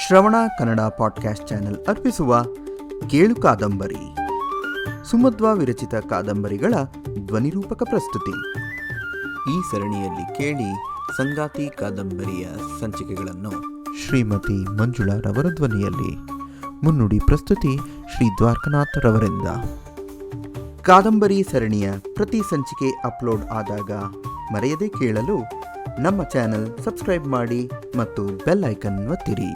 ಶ್ರವಣ Kannada podcast channel ಅರ್ಪಿಸುವ ಕೇಳು ಕಾದಂಬರಿ ಸುಮಧ್ವ ವಿರಚಿತ ಕಾದಂಬರಿಗಳ ಧ್ವನಿರೂಪಕ ಪ್ರಸ್ತುತಿ. ಈ ಸರಣಿಯಲ್ಲಿ ಕೇಳಿ ಸಂಗಾತಿ ಕಾದಂಬರಿಯ ಸಂಚಿಕೆಗಳನ್ನು ಶ್ರೀಮತಿ ಮಂಜುಳಾ ರವರ ಧ್ವನಿಯಲ್ಲಿ. ಮುನ್ನುಡಿ ಪ್ರಸ್ತುತಿ ಶ್ರೀ ದ್ವಾರಕನಾಥ್ ರವರಿಂದ. ಕಾದಂಬರಿ ಸರಣಿಯ ಪ್ರತಿ ಸಂಚಿಕೆ ಅಪ್ಲೋಡ್ ಆದಾಗ ಮರೆಯದೆ ಕೇಳಲು ನಮ್ಮ ಚಾನೆಲ್ ಸಬ್ಸ್ಕ್ರೈಬ್ ಮಾಡಿ ಮತ್ತು ಬೆಲ್ ಐಕನ್ ಒತ್ತಿರಿ.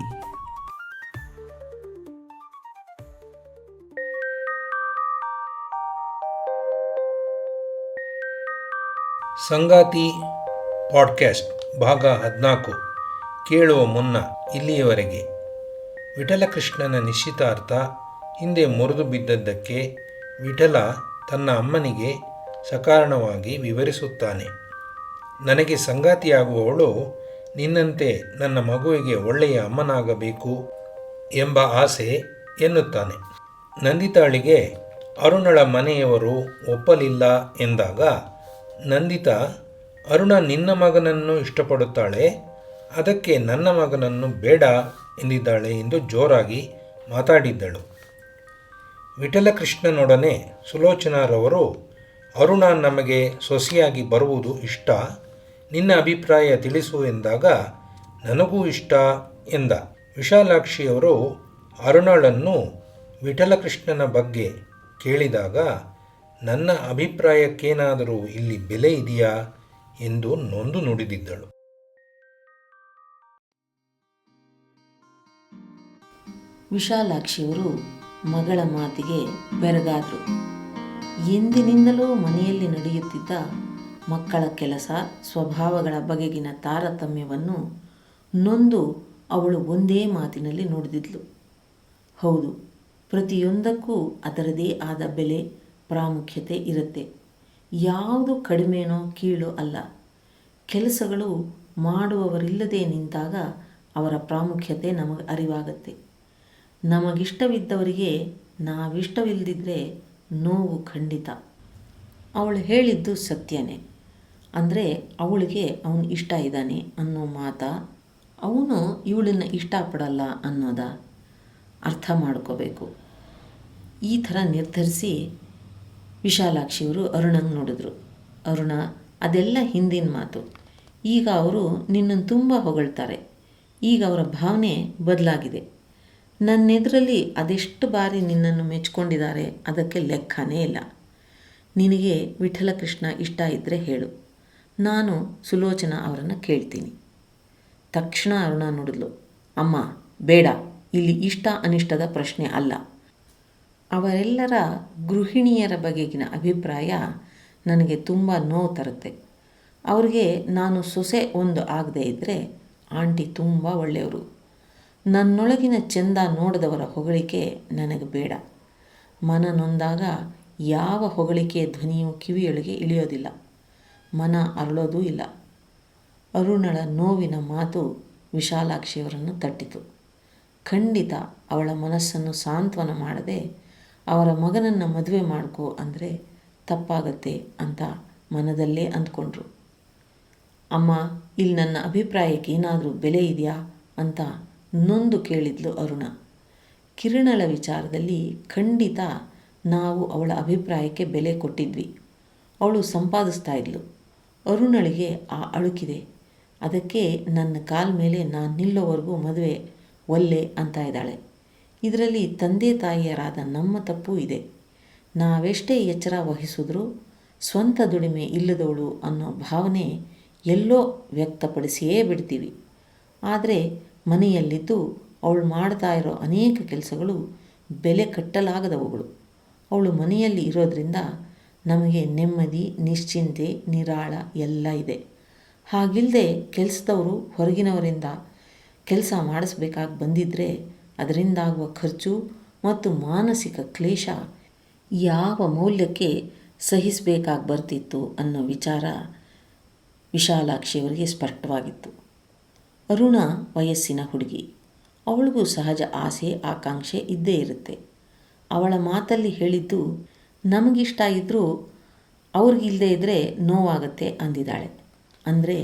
ಸಂಗಾತಿ ಪಾಡ್ಕ್ಯಾಸ್ಟ್ ಭಾಗ 14 ಕೇಳುವ ಮುನ್ನ. ಇಲ್ಲಿಯವರೆಗೆ ವಿಠಲಕೃಷ್ಣನ ನಿಶ್ಚಿತಾರ್ಥ ಹಿಂದೆ ಮುರಿದು ಬಿದ್ದದ್ದಕ್ಕೆ ವಿಠಲ ತನ್ನ ಅಮ್ಮನಿಗೆ ಸಕಾರಣವಾಗಿ ವಿವರಿಸುತ್ತಾನೆ. ನನಗೆ ಸಂಗಾತಿಯಾಗುವವಳು ನಿನ್ನಂತೆ ನನ್ನ ಮಗುವಿಗೆ ಒಳ್ಳೆಯ ಅಮ್ಮನಾಗಬೇಕು ಎಂಬ ಆಸೆ ಎನ್ನುತ್ತಾನೆ. ನಂದಿತಾಳಿಗೆ ಅರುಣಳ ಮನೆಯವರು ಒಪ್ಪಲಿಲ್ಲ ಎಂದಾಗ ನಂದಿತಾ, ಅರುಣ ನಿನ್ನ ಮಗನನ್ನು ಇಷ್ಟಪಡುತ್ತಾಳೆ, ಅದಕ್ಕೆ ನನ್ನ ಮಗನನ್ನು ಬೇಡ ಎಂದಿದ್ದಾಳೆ ಎಂದು ಜೋರಾಗಿ ಮಾತಾಡಿದ್ದಳು. ವಿಠಲಕೃಷ್ಣನೊಡನೆ ಸುಲೋಚನಾರವರು, ಅರುಣ ನಮಗೆ ಸೊಸೆಯಾಗಿ ಬರುವುದು ಇಷ್ಟ, ನಿನ್ನ ಅಭಿಪ್ರಾಯ ತಿಳಿಸು ಎಂದಾಗ ನನಗೂ ಇಷ್ಟ ಎಂದ. ವಿಶಾಲಾಕ್ಷಿಯವರು ಅರುಣಳನ್ನು ವಿಠಲಕೃಷ್ಣನ ಬಗ್ಗೆ ಕೇಳಿದಾಗ, ನನ್ನ ಅಭಿಪ್ರಾಯಕ್ಕೇನಾದರೂ ಇಲ್ಲಿ ಬೆಲೆ ಇದೆಯಾ ಎಂದು ನೊಂದು ನುಡಿದಿದ್ದಳು. ವಿಶಾಲಾಕ್ಷಿಯವರು ಮಗಳ ಮಾತಿಗೆ ಬೆರಗಾದರು. ಎಂದಿನಿಂದಲೂ ಮನೆಯಲ್ಲಿ ನಡೆಯುತ್ತಿದ್ದ ಮಕ್ಕಳ ಕೆಲಸ ಸ್ವಭಾವಗಳ ಬಗೆಗಿನ ತಾರತಮ್ಯವನ್ನು ನೊಂದು ಅವಳು ಒಂದೇ ಮಾತಿನಲ್ಲಿ ನುಡಿದಿದ್ಲು. ಹೌದು, ಪ್ರತಿಯೊಂದಕ್ಕೂ ಅದರದೇ ಆದ ಬೆಲೆ ಪ್ರಾಮುಖ್ಯತೆ ಇರುತ್ತೆ. ಯಾವುದು ಕಡಿಮೆನೋ ಕೀಳು ಅಲ್ಲ. ಕೆಲಸಗಳು ಮಾಡುವವರಿಲ್ಲದೆ ನಿಂತಾಗ ಅವರ ಪ್ರಾಮುಖ್ಯತೆ ನಮಗೆ ಅರಿವಾಗತ್ತೆ. ನಮಗಿಷ್ಟವಿದ್ದವರಿಗೆ ನಾವಿಷ್ಟವಿಲ್ಲದಿದ್ದರೆ ನೋವು ಖಂಡಿತ. ಅವಳು ಹೇಳಿದ್ದು ಸತ್ಯನೇ. ಅಂದರೆ ಅವಳಿಗೆ ಅವನು ಇಷ್ಟ ಇದ್ದಾನೆ ಅನ್ನೋ ಮಾತಾ, ಅವನು ಇವಳನ್ನು ಇಷ್ಟಪಡಲ್ಲ ಅನ್ನೋದ ಅರ್ಥ ಮಾಡ್ಕೋಬೇಕು. ಈ ಥರ ನಿರ್ಧರಿಸಿ ವಿಶಾಲಾಕ್ಷಿಯವರು ಅರುಣಂಗೆ ನೋಡಿದ್ರು. ಅರುಣ, ಅದೆಲ್ಲ ಹಿಂದಿನ ಮಾತು. ಈಗ ಅವರು ನಿನ್ನನ್ನು ತುಂಬ ಹೊಗಳ್ತಾರೆ. ಈಗ ಅವರ ಭಾವನೆ ಬದಲಾಗಿದೆ. ನನ್ನೆದುರಲ್ಲಿ ಅದೆಷ್ಟು ಬಾರಿ ನಿನ್ನನ್ನು ಮೆಚ್ಕೊಂಡಿದ್ದಾರೆ, ಅದಕ್ಕೆ ಲೆಕ್ಕನೇ ಇಲ್ಲ. ನಿನಗೆ ವಿಠಲಕೃಷ್ಣ ಇಷ್ಟ ಇದ್ದರೆ ಹೇಳು, ನಾನು ಸುಲೋಚನಾ ಅವರನ್ನು ಕೇಳ್ತೀನಿ. ತಕ್ಷಣ ಅರುಣ ನೋಡಿದ್ಲು. ಅಮ್ಮ, ಬೇಡ, ಇಲ್ಲಿ ಇಷ್ಟ ಅನಿಷ್ಟದ ಪ್ರಶ್ನೆ ಅಲ್ಲ. ಅವರೆಲ್ಲರ ಗೃಹಿಣಿಯರ ಬಗೆಗಿನ ಅಭಿಪ್ರಾಯ ನನಗೆ ತುಂಬ ನೋವು ತರುತ್ತೆ. ಅವ್ರಿಗೆ ನಾನು ಸೊಸೆ ಒಂದು ಆಗದೇ ಇದ್ದರೆ ಆಂಟಿ ತುಂಬ ಒಳ್ಳೆಯವರು. ನನ್ನೊಳಗಿನ ಚೆಂದ ನೋಡಿದವರ ಹೊಗಳಿಕೆ ನನಗೆ ಬೇಡ. ಮನ ನೊಂದಾಗ ಯಾವ ಹೊಗಳಿಕೆಯ ಧ್ವನಿಯೂ ಕಿವಿಯೊಳಗೆ ಇಳಿಯೋದಿಲ್ಲ, ಮನ ಅರಳೋದೂ ಇಲ್ಲ. ಅರುಣಳ ನೋವಿನ ಮಾತು ವಿಶಾಲಾಕ್ಷಿಯವರನ್ನು ತಟ್ಟಿತು. ಖಂಡಿತ ಅವಳ ಮನಸ್ಸನ್ನು ಸಾಂತ್ವನ ಮಾಡದೆ ಅವರ ಮಗನನ್ನು ಮದುವೆ ಮಾಡ್ಕೋ ಅಂದರೆ ತಪ್ಪಾಗತ್ತೆ ಅಂತ ಮನದಲ್ಲೇ ಅಂದ್ಕೊಂಡ್ರು. ಅಮ್ಮ, ಇಲ್ಲಿ ನನ್ನ ಅಭಿಪ್ರಾಯಕ್ಕೆ ಏನಾದರೂ ಬೆಲೆ ಇದೆಯಾ ಅಂತ ನೊಂದು ಕೇಳಿದ್ಲು ಅರುಣ. ಕಿರಣಳ ವಿಚಾರದಲ್ಲಿ ಖಂಡಿತ ನಾವು ಅವಳ ಅಭಿಪ್ರಾಯಕ್ಕೆ ಬೆಲೆ ಕೊಟ್ಟಿದ್ವಿ. ಅವಳು ಸಂಪಾದಿಸ್ತಾ ಇದ್ಲು. ಅರುಣಳಿಗೆ ಆ ಅಳುಕಿದೆ. ಅದಕ್ಕೆ ನನ್ನ ಕಾಲ ಮೇಲೆ ನಾನು ನಿಲ್ಲೋವರೆಗೂ ಮದುವೆ ಒಲ್ಲೆ ಅಂತ ಇದ್ದಾಳೆ. ಇದರಲ್ಲಿ ತಂದೆ ತಾಯಿಯರಾದ ನಮ್ಮ ತಪ್ಪು ಇದೆ. ನಾವೆಷ್ಟೇ ಎಚ್ಚರ ವಹಿಸಿದ್ರೂ ಸ್ವಂತ ದುಡಿಮೆ ಇಲ್ಲದವಳು ಅನ್ನೋ ಭಾವನೆ ಎಲ್ಲೋ ವ್ಯಕ್ತಪಡಿಸಿಯೇ ಬಿಡ್ತೀವಿ. ಆದರೆ ಮನೆಯಲ್ಲಿದ್ದು ಅವಳು ಮಾಡ್ತಾ ಇರೋ ಅನೇಕ ಕೆಲಸಗಳು ಬೆಲೆ ಕಟ್ಟಲಾಗದವುಗಳು. ಅವಳು ಮನೆಯಲ್ಲಿ ಇರೋದರಿಂದ ನಮಗೆ ನೆಮ್ಮದಿ, ನಿಶ್ಚಿಂತೆ, ನಿರಾಳ ಎಲ್ಲ ಇದೆ. ಹಾಗಿಲ್ಲದೆ ಕೆಲಸದವರು ಹೊರಗಿನವರಿಂದ ಕೆಲಸ ಮಾಡಿಸ್ಬೇಕಾಗಿ ಬಂದಿದ್ದರೆ ಅದರಿಂದಾಗುವ ಖರ್ಚು ಮತ್ತು ಮಾನಸಿಕ ಕ್ಲೇಶ ಯಾವ ಮೌಲ್ಯಕ್ಕೆ ಸಹಿಸಬೇಕಾಗಿ ಬರ್ತಿತ್ತು ಅನ್ನೋ ವಿಚಾರ ವಿಶಾಲಾಕ್ಷಿಯವರಿಗೆ ಸ್ಪಷ್ಟವಾಗಿತ್ತು. ಅರುಣ ವಯಸ್ಸಿನ ಹುಡುಗಿ. ಅವಳಿಗೂ ಸಹಜ ಆಸೆ, ಆಕಾಂಕ್ಷೆ ಇದ್ದೇ ಇರುತ್ತೆ. ಅವಳ ಮಾತಲ್ಲಿ ಹೇಳಿದ್ದು ನಮಗಿಷ್ಟ ಇದ್ದರೂ ಅವ್ರಿಗಿಲ್ಲದೆ ಇದ್ದರೆ ನೋವಾಗತ್ತೆ ಅಂದಿದ್ದಾಳೆ. ಅಂದರೆ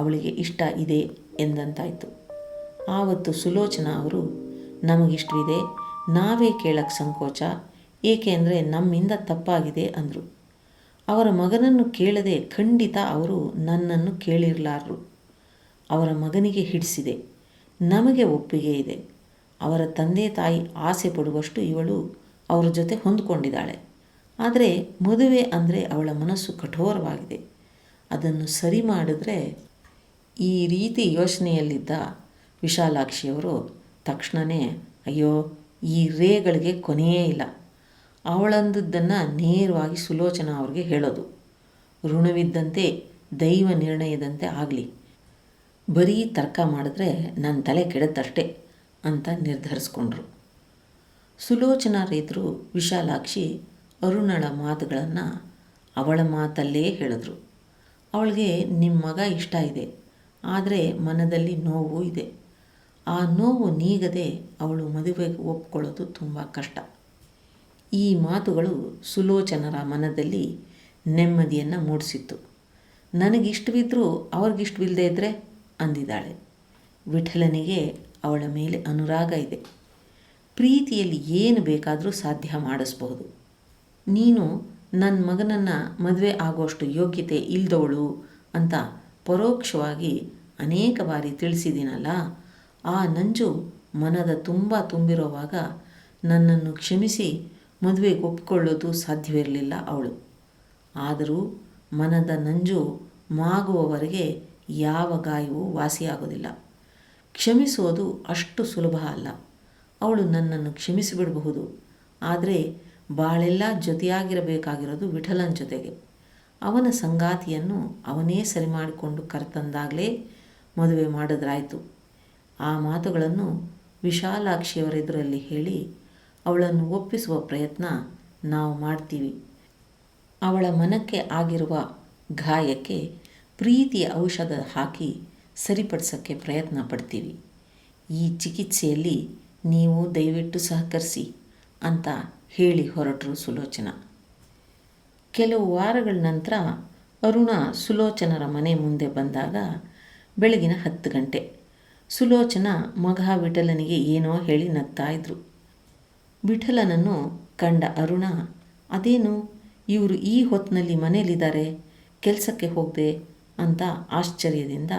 ಅವಳಿಗೆ ಇಷ್ಟ ಇದೆ ಎಂದಂತಾಯಿತು. ಆವತ್ತು ಸುಲೋಚನಾ ಅವರು ನಮಗಿಷ್ಟವಿದೆ, ನಾವೇ ಕೇಳಕ್ಕೆ ಸಂಕೋಚ, ಏಕೆಂದರೆ ನಮ್ಮಿಂದ ತಪ್ಪಾಗಿದೆ ಅಂದರು. ಅವರ ಮಗನನ್ನು ಕೇಳದೆ ಖಂಡಿತ ಅವರು ನನ್ನನ್ನು ಕೇಳಿರಲಾರರು. ಅವರ ಮಗನಿಗೆ ಹಿಡಿಸಿದೆ, ನಮಗೆ ಒಪ್ಪಿಗೆ ಇದೆ. ಅವರ ತಂದೆ ತಾಯಿ ಆಸೆ ಪಡುವಷ್ಟು ಇವಳು ಅವರ ಜೊತೆ ಹೊಂದಿಕೊಂಡಿದ್ದಾಳೆ. ಆದರೆ ಮದುವೆ ಅಂದರೆ ಅವಳ ಮನಸ್ಸು ಕಠೋರವಾಗಿದೆ. ಅದನ್ನು ಸರಿ ಮಾಡಿದ್ರೆ. ಈ ರೀತಿ ಯೋಚನೆಯಲ್ಲಿದ್ದ ವಿಶಾಲಾಕ್ಷಿಯವರು ತಕ್ಷಣವೇ, ಅಯ್ಯೋ, ಈ ರೇಗಳಿಗೆ ಕೊನೆಯೇ ಇಲ್ಲ, ಅವಳಂದದ್ದನ್ನು ನೇರವಾಗಿ ಸುಲೋಚನಾ ಅವ್ರಿಗೆ ಹೇಳೋದು. ಋಣವಿದ್ದಂತೆ ದೈವ ನಿರ್ಣಯದಂತೆ ಆಗಲಿ, ಬರೀ ತರ್ಕ ಮಾಡಿದ್ರೆ ನನ್ನ ತಲೆ ಕೆಡುತ್ತಷ್ಟೇ ಅಂತ ನಿರ್ಧರಿಸ್ಕೊಂಡ್ರು. ಸುಲೋಚನಾ ರೈತರು ವಿಶಾಲಾಕ್ಷಿ ಅರುಣಳ ಮಾತುಗಳನ್ನು ಅವಳ ಮಾತಲ್ಲೇ ಹೇಳಿದ್ರು. ಅವಳಿಗೆ ನಿಮ್ಮ ಮಗ ಇಷ್ಟ ಇದೆ, ಆದರೆ ಮನದಲ್ಲಿ ನೋವು ಇದೆ. ಆ ನೋವು ನೀಗದೆ ಅವಳು ಮದುವೆಗೆ ಒಪ್ಕೊಳ್ಳೋದು ತುಂಬ ಕಷ್ಟ. ಈ ಮಾತುಗಳು ಸುಲೋಚನರ ಮನದಲ್ಲಿ ನೆಮ್ಮದಿಯನ್ನು ಮೂಡಿಸಿತ್ತು. ನನಗಿಷ್ಟವಿದ್ದರೂ ಅವ್ರಿಗಿಷ್ಟವಿಲ್ಲದೆ ಇದ್ದರೆ ಅಂದಿದ್ದಾಳೆ. ವಿಠಲನಿಗೆ ಅವಳ ಮೇಲೆ ಅನುರಾಗ ಇದೆ. ಪ್ರೀತಿಯಲ್ಲಿ ಏನು ಬೇಕಾದರೂ ಸಾಧ್ಯ ಮಾಡಿಸ್ಬಹುದು. ನೀನು ನನ್ನ ಮಗನನ್ನು ಮದುವೆ ಆಗೋಷ್ಟು ಯೋಗ್ಯತೆ ಇಲ್ಲದವಳು ಅಂತ ಪರೋಕ್ಷವಾಗಿ ಅನೇಕ ಬಾರಿ ತಿಳಿಸಿದ್ದೀನಲ್ಲ, ಆ ನಂಜು ಮನದ ತುಂಬ ತುಂಬಿರೋವಾಗ ನನ್ನನ್ನು ಕ್ಷಮಿಸಿ ಮದುವೆಗೆ ಒಪ್ಪಿಕೊಳ್ಳೋದು ಸಾಧ್ಯವಿರಲಿಲ್ಲ ಅವಳು. ಆದರೂ ಮನದ ನಂಜು ಮಾಗುವವರೆಗೆ ಯಾವ ಗಾಯವೂ ವಾಸಿಯಾಗೋದಿಲ್ಲ. ಕ್ಷಮಿಸೋದು ಅಷ್ಟು ಸುಲಭ ಅಲ್ಲ. ಅವಳು ನನ್ನನ್ನು ಕ್ಷಮಿಸಿಬಿಡಬಹುದು, ಆದರೆ ಬಾಳೆಲ್ಲ ಜೊತೆಯಾಗಿರಬೇಕಾಗಿರೋದು ವಿಠಲನ ಜೊತೆಗೆ. ಅವನ ಸಂಗಾತಿಯನ್ನು ಅವನೇ ಸರಿ ಮಾಡಿಕೊಂಡು ಕರೆತಂದಾಗಲೇ ಮದುವೆ ಮಾಡಿದ್ರಾಯ್ತು. ಆ ಮಾತುಗಳನ್ನು ವಿಶಾಲಾಕ್ಷಿಯವರೆದುರಲ್ಲಿ ಹೇಳಿ ಅವಳನ್ನು ಒಪ್ಪಿಸುವ ಪ್ರಯತ್ನ ನಾವು ಮಾಡ್ತೀವಿ. ಅವಳ ಮನಕ್ಕೆ ಆಗಿರುವ ಗಾಯಕ್ಕೆ ಪ್ರೀತಿಯ ಔಷಧ ಹಾಕಿ ಸರಿಪಡಿಸೋಕ್ಕೆ ಪ್ರಯತ್ನ ಪಡ್ತೀವಿ. ಈ ಚಿಕಿತ್ಸೆಯಲ್ಲಿ ನೀವು ದಯವಿಟ್ಟು ಸಹಕರಿಸಿ ಅಂತ ಹೇಳಿ ಹೊರಟರು ಸುಲೋಚನಾ. ಕೆಲವು ವಾರಗಳ ನಂತರ ಅರುಣ ಸುಲೋಚನರ ಮನೆ ಮುಂದೆ ಬಂದಾಗ ಬೆಳಗಿನ 10 ಗಂಟೆ. ಸುಲೋಚನಾ ಮಗ ವಿಠಲನಿಗೆ ಏನೋ ಹೇಳಿ ನಗ್ತಾ ಇದ್ರು. ವಿಠಲನನ್ನು ಕಂಡ ಅರುಣ, ಅದೇನು ಇವರು ಈ ಹೊತ್ತಿನಲ್ಲಿ ಮನೇಲಿದ್ದಾರೆ, ಕೆಲಸಕ್ಕೆ ಹೋಗದೆ ಅಂತ ಆಶ್ಚರ್ಯದಿಂದ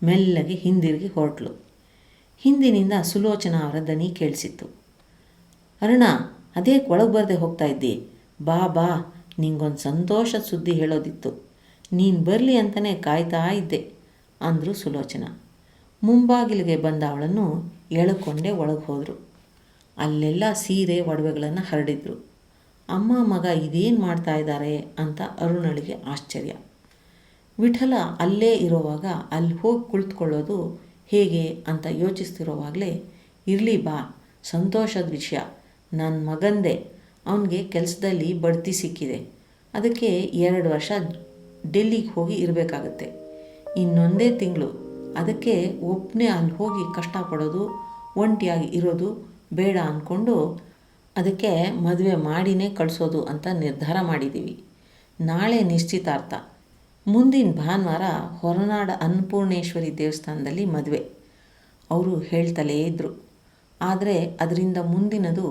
ಮೆಲ್ಲಗೆ ಹಿಂದಿರುಗಿ ಹೊರಟಳು. ಹಿಂದಿನಿಂದ ಸುಲೋಚನಾ ಅವರ ದನಿ ಕೇಳಿಸಿತ್ತು. ಅರುಣ, ಅದೇ ಒಳಗೆ ಬರದೆ ಹೋಗ್ತಾ ಇದ್ದಿ, ಬಾ ಬಾ, ನಿಂಗೊಂದು ಸಂತೋಷದ ಸುದ್ದಿ ಹೇಳೋದಿತ್ತು, ನೀನು ಬರಲಿ ಅಂತಲೇ ಕಾಯ್ತಾ ಇದ್ದೆ ಅಂದರು ಸುಲೋಚನಾ. ಮುಂಬಾಗಿಲಿಗೆ ಬಂದ ಅವಳನ್ನು ಎಳ್ಕೊಂಡೇ ಒಳಗೆ ಹೋದರು. ಅಲ್ಲೆಲ್ಲ ಸೀರೆ ಒಡವೆಗಳನ್ನು ಹರಡಿದ್ರು. ಅಮ್ಮ ಮಗ ಇದೇನು ಮಾಡ್ತಾ ಇದ್ದಾರೆ ಅಂತ ಅರುಣಳಿಗೆ ಆಶ್ಚರ್ಯ. ವಿಠಲ ಅಲ್ಲೇ ಇರೋವಾಗ ಅಲ್ಲಿ ಹೋಗಿ ಕುಳಿತುಕೊಳ್ಳೋದು ಹೇಗೆ ಅಂತ ಯೋಚಿಸ್ತಿರೋವಾಗಲೇ, ಇರಲಿ ಬಾ, ಸಂತೋಷದ ವಿಷಯ, ನನ್ನ ಮಗಂದೇ, ಅವನಿಗೆ ಕೆಲಸದಲ್ಲಿ ಬಡ್ತಿ ಸಿಕ್ಕಿದೆ, ಅದಕ್ಕೆ 2 ವರ್ಷ ಡೆಲ್ಲಿಗೆ ಹೋಗಿ ಇರಬೇಕಾಗತ್ತೆ, ಇನ್ನೊಂದೇ ತಿಂಗಳು, ಅದಕ್ಕೆ ಒಬ್ಬನೇ ಅಲ್ಲಿ ಹೋಗಿ ಕಷ್ಟಪಡೋದು, ಒಂಟಿಯಾಗಿ ಇರೋದು ಬೇಡ ಅಂದ್ಕೊಂಡು ಅದಕ್ಕೆ ಮದುವೆ ಮಾಡಿನೇ ಕಳಿಸೋದು ಅಂತ ನಿರ್ಧಾರ ಮಾಡಿದ್ದೀವಿ. ನಾಳೆ ನಿಶ್ಚಿತಾರ್ಥ, ಮುಂದಿನ ಭಾನುವಾರ ಹೊರನಾಡ ಅನ್ನಪೂರ್ಣೇಶ್ವರಿ ದೇವಸ್ಥಾನದಲ್ಲಿ ಮದುವೆ. ಅವರು ಹೇಳ್ತಲೇ ಇದ್ದರು. ಆದರೆ ಅದರಿಂದ ಮುಂದಿನದು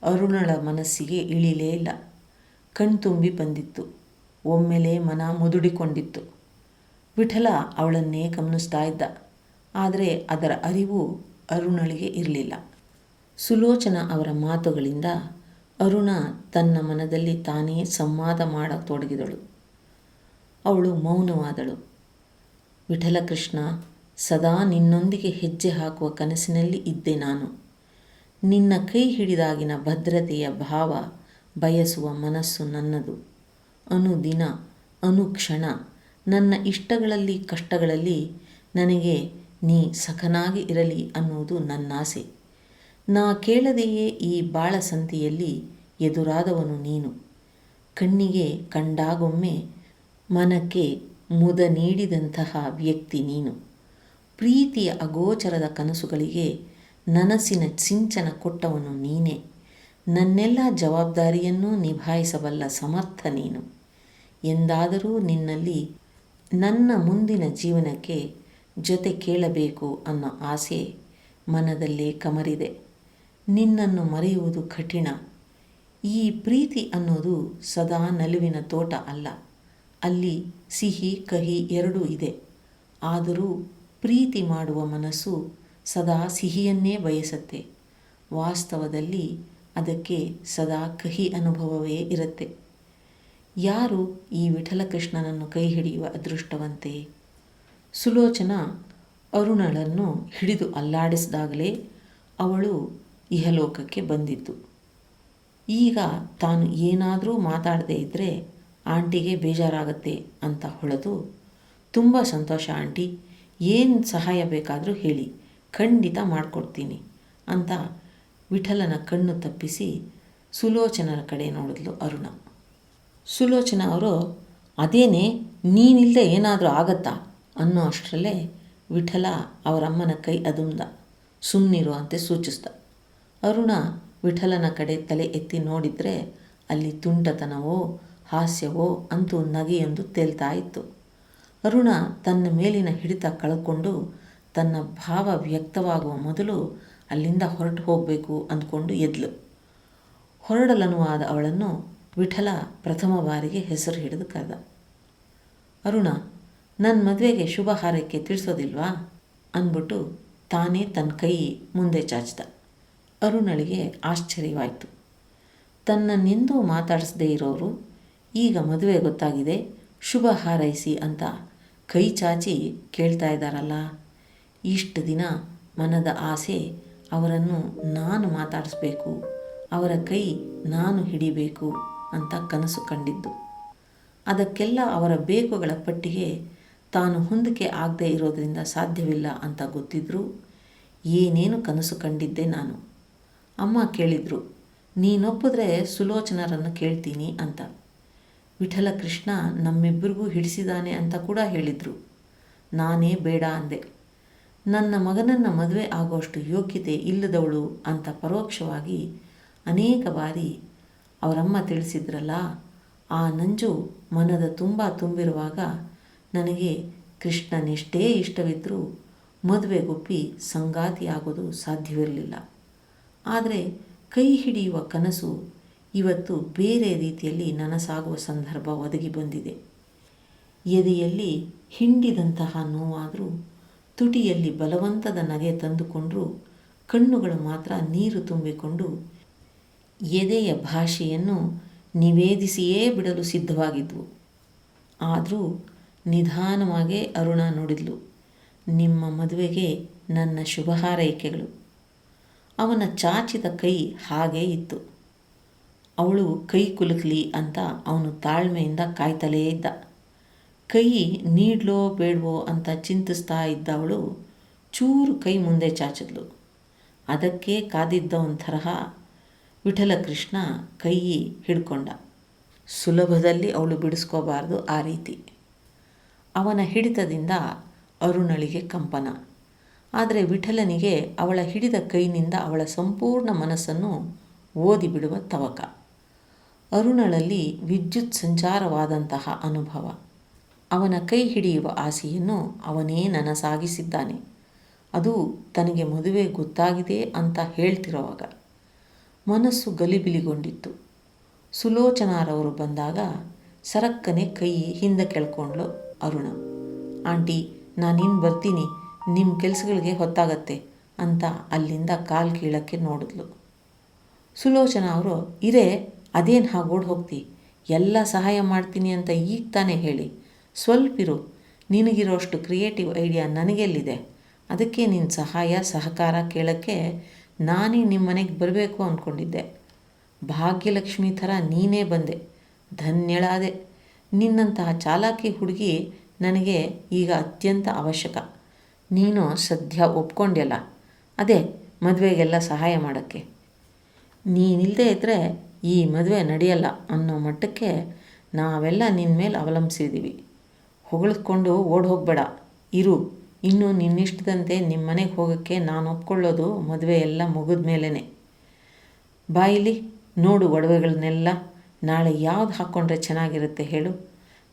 ಅರುಣಳ ಮನಸ್ಸಿಗೆ ಇಳಿಲೇ ಇಲ್ಲ. ಕಣ್ತುಂಬಿ ಬಂದಿತ್ತು. ಒಮ್ಮೆಲೇ ಮನ ಮುದುಡಿಕೊಂಡಿತ್ತು. ವಿಠಲ ಅವಳನ್ನೇ ಗಮನಿಸ್ತಾ ಇದ್ದ. ಆದರೆ ಅದರ ಅರಿವು ಅರುಣಳಿಗೆ ಇರಲಿಲ್ಲ. ಸುಲೋಚನಾ ಅವರ ಮಾತುಗಳಿಂದ ಅರುಣ ತನ್ನ ಮನದಲ್ಲಿ ತಾನೇ ಸಂವಾದ ಮಾಡತೊಡಗಿದಳು. ಅವಳು ಮೌನವಾದಳು. ವಿಠಲಕೃಷ್ಣ, ಸದಾ ನಿನ್ನೊಂದಿಗೆ ಹೆಜ್ಜೆ ಹಾಕುವ ಕನಸಿನಲ್ಲಿ ಇದ್ದೆ ನಾನು. ನಿನ್ನ ಕೈ ಹಿಡಿದಾಗಿನ ಭದ್ರತೆಯ ಭಾವ ಬಯಸುವ ಮನಸ್ಸು ನನ್ನದು. ಅನುದಿನ ಅನುಕ್ಷಣ ನನ್ನ ಇಷ್ಟಗಳಲ್ಲಿ ಕಷ್ಟಗಳಲ್ಲಿ ನನಗೆ ನೀ ಸಖನಾಗಿ ಇರಲಿ ಅನ್ನುವುದು ನನ್ನಾಸೆ. ನಾ ಕೇಳದೆಯೇ ಈ ಬಾಳ ಸಂತಿಯಲ್ಲಿ ಎದುರಾದವನು ನೀನು. ಕಣ್ಣಿಗೆ ಕಂಡಾಗೊಮ್ಮೆ ಮನಕ್ಕೆ ಮುದ ನೀಡಿದಂತಹ ವ್ಯಕ್ತಿ ನೀನು. ಪ್ರೀತಿಯ ಅಗೋಚರದ ಕನಸುಗಳಿಗೆ ನನಸಿನ ಸಿಂಚನ ಕೊಟ್ಟವನು ನೀನೇ. ನನ್ನೆಲ್ಲ ಜವಾಬ್ದಾರಿಯನ್ನೂ ನಿಭಾಯಿಸಬಲ್ಲ ಸಮರ್ಥ ನೀನು. ಎಂದಾದರೂ ನಿನ್ನಲ್ಲಿ ನನ್ನ ಮುಂದಿನ ಜೀವನಕ್ಕೆ ಜೊತೆ ಕೇಳಬೇಕು ಅನ್ನೋ ಆಸೆ ಮನದಲ್ಲೇ ಕಮರಿದೆ. ನಿನ್ನನ್ನು ಮರೆಯುವುದು ಕಠಿಣ. ಈ ಪ್ರೀತಿ ಅನ್ನೋದು ಸದಾ ನಲಿವಿನ ತೋಟ ಅಲ್ಲ. ಅಲ್ಲಿ ಸಿಹಿ ಕಹಿ ಎರಡೂ ಇದೆ. ಆದರೂ ಪ್ರೀತಿ ಮಾಡುವ ಮನಸ್ಸು ಸದಾ ಸಿಹಿಯನ್ನೇ ಬಯಸುತ್ತೆ. ವಾಸ್ತವದಲ್ಲಿ ಅದಕ್ಕೆ ಸದಾ ಕಹಿ ಅನುಭವವೇ ಇರುತ್ತೆ. ಯಾರು ಈ ವಿಠಲಕೃಷ್ಣನನ್ನು ಕೈ ಹಿಡಿಯುವ ಅದೃಷ್ಟವಂತೆ? ಸುಲೋಚನಾ ಅರುಣಳನ್ನು ಹಿಡಿದು ಅಲ್ಲಾಡಿಸಿದಾಗಲೇ ಅವಳು ಇಹಲೋಕಕ್ಕೆ ಬಂದಿದ್ದು. ಈಗ ತಾನು ಏನಾದರೂ ಮಾತಾಡದೇ ಇದ್ದರೆ ಆಂಟಿಗೆ ಬೇಜಾರಾಗತ್ತೆ ಅಂತ ಹೊಳೆದು, ತುಂಬ ಸಂತೋಷ ಆಂಟಿ, ಏನು ಸಹಾಯ ಬೇಕಾದರೂ ಹೇಳಿ, ಖಂಡಿತ ಮಾಡಿಕೊಡ್ತೀನಿ ಅಂತ ವಿಠಲನ ಕಣ್ಣು ತಪ್ಪಿಸಿ ಸುಲೋಚನರ ಕಡೆ ನೋಡಿದ್ಲು ಅರುಣ. ಸುಲೋಚನಾ ಅವರು, ಅದೇನೇ ನೀನಿಲ್ಲದೆ ಏನಾದರೂ ಆಗತ್ತಾ ಅನ್ನೋ ಅಷ್ಟರಲ್ಲೇ ವಿಠಲ ಅವರಮ್ಮನ ಕೈ ಅದುಮ್ದ, ಸುಮ್ಮನಿರು ಅಂತೆ ಸೂಚಿಸ್ದ. ಅರುಣ ವಿಠಲನ ಕಡೆ ತಲೆ ಎತ್ತಿ ನೋಡಿದರೆ ಅಲ್ಲಿ ತುಂಟತನವೋ ಹಾಸ್ಯವೋ ಅಂತೂ ನಗೆಯೊಂದು ತೇಲ್ತಾ ಇತ್ತು. ಅರುಣ ತನ್ನ ಮೇಲಿನ ಹಿಡಿತ ಕಳ್ಕೊಂಡು ತನ್ನ ಭಾವ ವ್ಯಕ್ತವಾಗುವ ಮೊದಲು ಅಲ್ಲಿಂದ ಹೊರಟು ಹೋಗಬೇಕು ಅಂದ್ಕೊಂಡು ಎದ್ಲು. ಹೊರಡಲನುವಾದ ಅವಳನ್ನು ವಿಠಲ ಪ್ರಥಮ ಬಾರಿಗೆ ಹೆಸರು ಹಿಡಿದು ಕರೆದ. ಅರುಣ, ನನ್ನ ಮದುವೆಗೆ ಶುಭ ಹಾರೈಕೆ ತಿಳಿಸೋದಿಲ್ವಾ ಅಂದ್ಬಿಟ್ಟು ತಾನೇ ತನ್ನ ಕೈ ಮುಂದೆ ಚಾಚಿದ. ಅರುಣಳಿಗೆ ಆಶ್ಚರ್ಯವಾಯಿತು. ತನ್ನನ್ನೆಂದೂ ಮಾತಾಡಿಸದೇ ಇರೋರು ಈಗ ಮದುವೆ ಗೊತ್ತಾಗಿದೆ, ಶುಭ ಹಾರೈಸಿ ಅಂತ ಕೈ ಚಾಚಿ ಕೇಳ್ತಾ ಇದ್ದಾರಲ್ಲ. ಇಷ್ಟು ದಿನ ಮನದ ಆಸೆ ಅವರನ್ನು ನಾನು ಮಾತಾಡಿಸ್ಬೇಕು, ಅವರ ಕೈ ನಾನು ಹಿಡಿಬೇಕು ಅಂತ ಕನಸು ಕಂಡಿದ್ದು. ಅದಕ್ಕೆಲ್ಲ ಅವರ ಬೇಕುಗಳ ಪಟ್ಟಿಗೆ ತಾನು ಹೊಂದಿಕೆ ಆಗದೆ ಇರೋದರಿಂದ ಸಾಧ್ಯವಿಲ್ಲ ಅಂತ ಗೊತ್ತಿದ್ದರೂ ಏನೇನು ಕನಸು ಕಂಡಿದ್ದೆ ನಾನು. ಅಮ್ಮ ಕೇಳಿದರು, ನೀನೊಪ್ಪಿದ್ರೆ ಸುಲೋಚನರನ್ನು ಕೇಳ್ತೀನಿ ಅಂತ. ವಿಠಲಕೃಷ್ಣ ನಮ್ಮಿಬ್ಬರಿಗೂ ಹಿಡಿಸಿದಾನೆ ಅಂತ ಕೂಡ ಹೇಳಿದರು. ನಾನೇ ಬೇಡ ಅಂದೆ. ನನ್ನ ಮಗನನ್ನು ಮದುವೆ ಆಗೋಷ್ಟು ಯೋಗ್ಯತೆ ಇಲ್ಲದವಳು ಅಂತ ಪರೋಕ್ಷವಾಗಿ ಅನೇಕ ಬಾರಿ ಅವರಮ್ಮ ತಿಳಿಸಿದ್ರಲ್ಲ. ಆ ನಂಜು ಮನದ ತುಂಬ ತುಂಬಿರುವಾಗ ನನಗೆ ಕೃಷ್ಣನೆಷ್ಟೇ ಇಷ್ಟವಿದ್ದರೂ ಮದುವೆಗೊಪ್ಪಿ ಸಂಗಾತಿಯಾಗೋದು ಸಾಧ್ಯವಿರಲಿಲ್ಲ. ಆದರೆ ಕೈ ಹಿಡಿಯುವ ಕನಸು ಇವತ್ತು ಬೇರೆ ರೀತಿಯಲ್ಲಿ ನನಸಾಗುವ ಸಂದರ್ಭ ಒದಗಿ ಬಂದಿದೆ. ಎದೆಯಲ್ಲಿ ಹಿಂಡಿದಂತಹ ನೋವಾದರೂ ತುಟಿಯಲ್ಲಿ ಬಲವಂತದ ನಗೆ ತಂದುಕೊಂಡರೂ ಕಣ್ಣುಗಳು ಮಾತ್ರ ನೀರು ತುಂಬಿಕೊಂಡು ಎದೆಯ ಭಾಷೆಯನ್ನು ನಿವೇದಿಸಿಯೇ ಬಿಡಲು ಸಿದ್ಧವಾಗಿದ್ವು. ಆದರೂ ನಿಧಾನವಾಗೇ ಅರುಣ ನುಡಿದ್ಲು, ನಿಮ್ಮ ಮದುವೆಗೆ ನನ್ನ ಶುಭ ಹಾರೈಕೆಗಳು. ಅವನ ಚಾಚಿದ ಕೈ ಹಾಗೇ ಇತ್ತು. ಅವಳು ಕೈ ಕುಲುಕಲಿ ಅಂತ ಅವನು ತಾಳ್ಮೆಯಿಂದ ಕಾಯ್ತಲೇ ಇದ್ದ. ಕೈ ನೀಡ್ಲೋ ಬೇಡವೋ ಅಂತ ಚಿಂತಿಸ್ತಾ ಇದ್ದವಳು ಚೂರು ಕೈ ಮುಂದೆ ಚಾಚಿದ್ಲು. ಅದಕ್ಕೆ ಕಾದಿದ್ದವನ ತರಹ ವಿಠಲಕೃಷ್ಣ ಕೈ ಹಿಡ್ಕೊಂಡ. ಸುಲಭದಲ್ಲಿ ಅವಳು ಬಿಡಿಸ್ಕೋಬಾರ್ದು ಆ ರೀತಿ. ಅವನ ಹಿಡಿತದಿಂದ ಅರುಣಳಿಗೆ ಕಂಪನ. ಆದರೆ ವಿಠಲನಿಗೆ ಅವಳ ಹಿಡಿದ ಕೈನಿಂದ ಅವಳ ಸಂಪೂರ್ಣ ಮನಸ್ಸನ್ನು ಓದಿಬಿಡುವ ತವಕ. ಅರುಣಳಲ್ಲಿ ವಿದ್ಯುತ್ ಸಂಚಾರವಾದಂತಹ ಅನುಭವ. ಅವನ ಕೈ ಹಿಡಿಯುವ ಆಸೆಯನ್ನು ಅವನೇ ನನಸಾಗಿಸಿದ್ದಾನೆ. ಅದು ತನಗೆ ಮದುವೆ ಗೊತ್ತಾಗಿದೆ ಅಂತ ಹೇಳ್ತಿರೋವಾಗ. ಮನಸ್ಸು ಗಲಿಬಿಲಿಗೊಂಡಿತ್ತು. ಸುಲೋಚನಾರವರು ಬಂದಾಗ ಸರಕ್ಕನೆ ಕೈ ಹಿಂದೆ ಕೆಳ್ಕೊಂಡ್ಲು ಅರುಣ. ಆಂಟಿ, ನಾನಿನ್ನು ಬರ್ತೀನಿ, ನಿಮ್ಮ ಕೆಲಸಗಳಿಗೆ ಹೊತ್ತಾಗತ್ತೆ ಅಂತ ಅಲ್ಲಿಂದ ಕಾಲು ಕೀಳಕ್ಕೆ ನೋಡಿದ್ಲು. ಸುಲೋಚನಾ ಅವರು, ಇರೇ, ಅದೇನು ಹಾಗೆ ಓಡಿ ಹೋಗ್ತಿ, ಎಲ್ಲ ಸಹಾಯ ಮಾಡ್ತೀನಿ ಅಂತ ಈಗ ತಾನೇ ಹೇಳಿ, ಸ್ವಲ್ಪಿರು, ನಿನಗಿರೋಷ್ಟು ಕ್ರಿಯೇಟಿವ್ ಐಡಿಯಾ ನನಗೆಲ್ಲಿದೆ? ಅದಕ್ಕೆ ನಿನ್ನ ಸಹಾಯ ಸಹಕಾರ ಕೇಳೋಕ್ಕೆ ನಾನೇ ನಿಮ್ಮ ಮನೆಗೆ ಬರಬೇಕು ಅಂದ್ಕೊಂಡಿದ್ದೆ. ಭಾಗ್ಯಲಕ್ಷ್ಮಿ ಥರ ನೀನೇ ಬಂದೆ, ಧನ್ಯಳಾದೆ. ನಿನ್ನಂತಹ ಚಾಲಾಕಿ ಹುಡುಗಿ ನನಗೆ ಈಗ ಅತ್ಯಂತ ಅವಶ್ಯಕ. ನೀನು ಸದ್ಯ ಒಪ್ಕೊಂಡ್ಯಲ್ಲ, ಅದೇ ಮದುವೆಗೆಲ್ಲ ಸಹಾಯ ಮಾಡೋಕ್ಕೆ. ನೀನಿಲ್ಲದೆ ಇದ್ದರೆ ಈ ಮದುವೆ ನಡೆಯಲ್ಲ ಅನ್ನೋ ಮಟ್ಟಕ್ಕೆ ನಾವೆಲ್ಲ ನಿನ್ನ ಮೇಲೆ ಅವಲಂಬಿಸಿದ್ದೀವಿ. ಹೊಗಳಿಸ್ಕೊಂಡು ಓಡಿ ಹೋಗಬೇಡ, ಇರು. ಇನ್ನು ನಿನ್ನಿಷ್ಟದಂತೆ ನಿಮ್ಮ ಮನೆಗೆ ಹೋಗೋಕ್ಕೆ ನಾನು ಒಪ್ಕೊಳ್ಳೋದು ಮದುವೆ ಎಲ್ಲ ಮುಗಿದ ಮೇಲೇ. ಬಾಯಿಲಿ ನೋಡು ಒಡವೆಗಳನ್ನೆಲ್ಲ. ನಾಳೆ ಯಾವ್ದು ಹಾಕ್ಕೊಂಡ್ರೆ ಚೆನ್ನಾಗಿರುತ್ತೆ ಹೇಳು?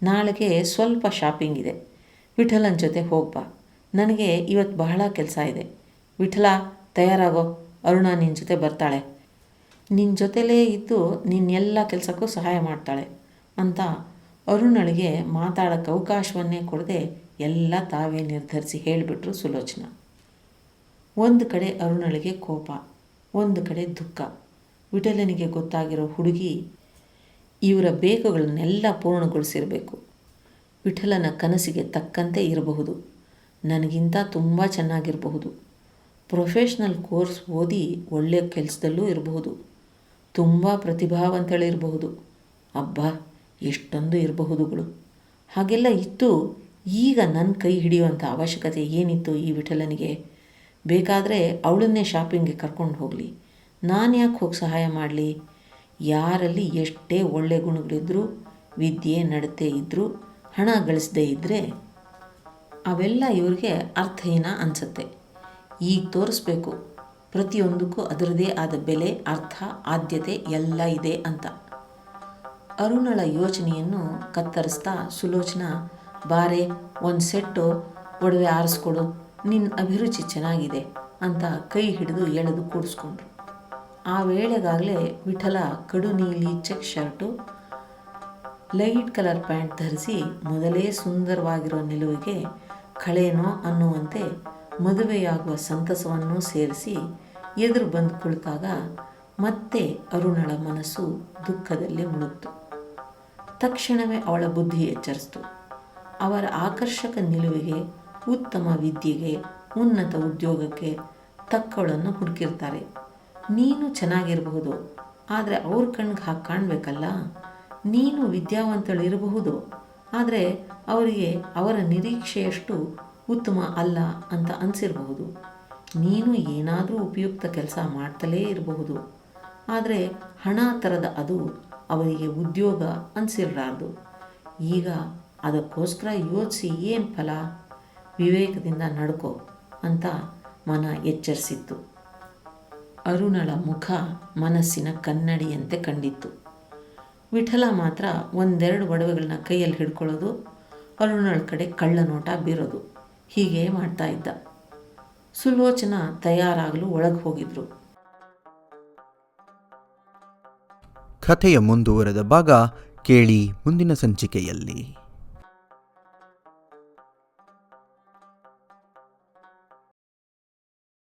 ನಾಳೆಗೆ ಸ್ವಲ್ಪ ಶಾಪಿಂಗ್ ಇದೆ. ವಿಠಲನ ಜೊತೆ ಹೋಗ್ಬಾ. ನನಗೆ ಇವತ್ತು ಬಹಳ ಕೆಲಸ ಇದೆ. ವಿಠಲ ತಯಾರಾಗೋ, ಅರುಣ ನಿನ್ನ ಜೊತೆ ಬರ್ತಾಳೆ, ನಿನ್ನ ಜೊತೆಲೇ ಇದ್ದು ನಿನ್ನೆಲ್ಲ ಕೆಲಸಕ್ಕೂ ಸಹಾಯ ಮಾಡ್ತಾಳೆ ಅಂತ ಅರುಣಳಿಗೆ ಮಾತಾಡೋಕ್ಕೆ ಅವಕಾಶವನ್ನೇ ಕೊಡದೆ ಎಲ್ಲ ತಾವೇ ನಿರ್ಧರಿಸಿ ಹೇಳಿಬಿಟ್ರು ಸುಲೋಚನಾ. ಒಂದು ಕಡೆ ಅರುಣಳಿಗೆ ಕೋಪ, ಒಂದು ಕಡೆ ದುಃಖ. ವಿಠಲನಿಗೆ ಗೊತ್ತಾಗಿರೋ ಹುಡುಗಿ ಇವರ ಬೇಕಾಗಳನ್ನೆಲ್ಲ ಪೂರ್ಣಗೊಳಿಸಿರಬೇಕು. ವಿಠಲನ ಕನಸಿಗೆ ತಕ್ಕಂತೆ ಇರಬಹುದು, ನನಗಿಂತ ತುಂಬ ಚೆನ್ನಾಗಿರಬಹುದು, ಪ್ರೊಫೆಷ್ನಲ್ ಕೋರ್ಸ್ ಓದಿ ಒಳ್ಳೆಯ ಕೆಲಸದಲ್ಲೂ ಇರಬಹುದು, ತುಂಬ ಪ್ರತಿಭಾವಂತಳಿರಬಹುದು. ಅಬ್ಬಾ, ಎಷ್ಟೊಂದು ಇರಬಹುದುಗಳು. ಹಾಗೆಲ್ಲ ಇತ್ತು. ಈಗ ನನ್ನ ಕೈ ಹಿಡಿಯುವಂಥ ಅವಶ್ಯಕತೆ ಏನಿತ್ತು ಈ ವಿಠಲನಿಗೆ? ಬೇಕಾದರೆ ಅವಳನ್ನೇ ಶಾಪಿಂಗ್ಗೆ ಕರ್ಕೊಂಡು ಹೋಗಲಿ, ನಾನು ಯಾಕೆ ಹೋಗಿ ಸಹಾಯ ಮಾಡಲಿ? ಯಾರಲ್ಲಿ ಎಷ್ಟೇ ಒಳ್ಳೆ ಗುಣಗಳಿದ್ದರೂ, ವಿದ್ಯೆ ನಡತೆ ಇದ್ದರೂ, ಹಣ ಗಳಿಸದೇ ಇದ್ದರೆ ಅವೆಲ್ಲ ಇವ್ರಿಗೆ ಅರ್ಥಹೀನ ಅನಿಸುತ್ತೆ. ಈಗ ತೋರಿಸ್ಬೇಕು ಪ್ರತಿಯೊಂದಕ್ಕೂ ಅದರದೇ ಆದ ಬೆಲೆ, ಅರ್ಥ, ಆದ್ಯತೆ ಎಲ್ಲ ಇದೆ ಅಂತ. ಅರುಣಳ ಯೋಚನೆಯನ್ನು ಕತ್ತರಿಸ್ತಾ ಸುಲೋಚನಾ, ಬಾರೆ ಒಂದು ಸೆಟ್ಟು ಒಡವೆ ಆರಿಸ್ಕೊಡು, ನಿನ್ನ ಅಭಿರುಚಿ ಚೆನ್ನಾಗಿದೆ ಅಂತ ಕೈ ಹಿಡಿದು ಎಳೆದು ಕೂಡಿಸ್ಕೊಂಡ್ರು. ಆ ವೇಳೆಗಾಗಲೇ ವಿಠಲ ಕಡು ನೀಲಿ check shirt, light colour pant ಧರಿಸಿ ಮೊದಲೇ ಸುಂದರವಾಗಿರೋ ನಿಲುವಿಗೆ ಕಳೇನೋ ಅನ್ನುವಂತೆ ಮದುವೆಯಾಗುವ ಸಂತಸವನ್ನು ಸೇರಿಸಿ ಎದುರು ಬಂದು ಕುಳಿತಾಗ ಮತ್ತೆ ಅರುಣಳ ಮನಸ್ಸು ದುಃಖದಲ್ಲಿ ಮುಳುಗ್ತು. ತಕ್ಷಣವೇ ಅವಳ ಬುದ್ಧಿ ಎಚ್ಚರಿಸಿತು. ಅವರ ಆಕರ್ಷಕ ನಿಲುವಿಗೆ, ಉತ್ತಮ ವಿದ್ಯೆಗೆ, ಉನ್ನತ ಉದ್ಯೋಗಕ್ಕೆ ತಕ್ಕವಳನ್ನು ಹುಡುಕಿರ್ತಾರೆ. ನೀನು ಚೆನ್ನಾಗಿರಬಹುದು, ಆದರೆ ಅವ್ರ ಕಣ್ಗೆ ಹಾಗೆ ಕಾಣಬೇಕಲ್ಲ. ನೀನು ವಿದ್ಯಾವಂತಳು ಇರಬಹುದು, ಆದರೆ ಅವರಿಗೆ ಅವರ ನಿರೀಕ್ಷೆಯಷ್ಟು ಉತ್ತಮ ಅಲ್ಲ ಅಂತ ಅನಿಸಿರಬಹುದು. ನೀನು ಏನಾದರೂ ಉಪಯುಕ್ತ ಕೆಲಸ ಮಾಡ್ತಲೇ ಇರಬಹುದು, ಆದರೆ ಹಣ ತರದ ಅದು ಅವರಿಗೆ ಉದ್ಯೋಗ ಅನಿಸಿರಲಾರ್ದು. ಈಗ ಅದಕ್ಕೋಸ್ಕರ ಯೋಚಿಸಿ ಏನು ಫಲ? ವಿವೇಕದಿಂದ ನಡ್ಕೋ ಅಂತ ಮನ ಎಚ್ಚರಿಸಿತ್ತು. ಅರುಣಳ ಮುಖ ಮನಸ್ಸಿನ ಕನ್ನಡಿಯಂತೆ ಕಂಡಿತ್ತು. ವಿಠಲ ಮಾತ್ರ ಒಂದೆರಡು ಒಡವೆಗಳನ್ನ ಕೈಯಲ್ಲಿ ಹಿಡ್ಕೊಳ್ಳೋದು, ಅರುಣಳ ಕಡೆ ಕಳ್ಳ ನೋಟ ಬೀರೋದು, ಹೀಗೆ ಮಾಡ್ತಾ ಇದ್ದ. ಸುಲೋಚನಾ ತಯಾರಾಗಲು ಒಳಗೆ ಹೋಗಿದ್ರು. ಕಥೆಯ ಮುಂದುವರೆದ ಭಾಗ ಕೇಳಿ ಮುಂದಿನ ಸಂಚಿಕೆಯಲ್ಲಿ.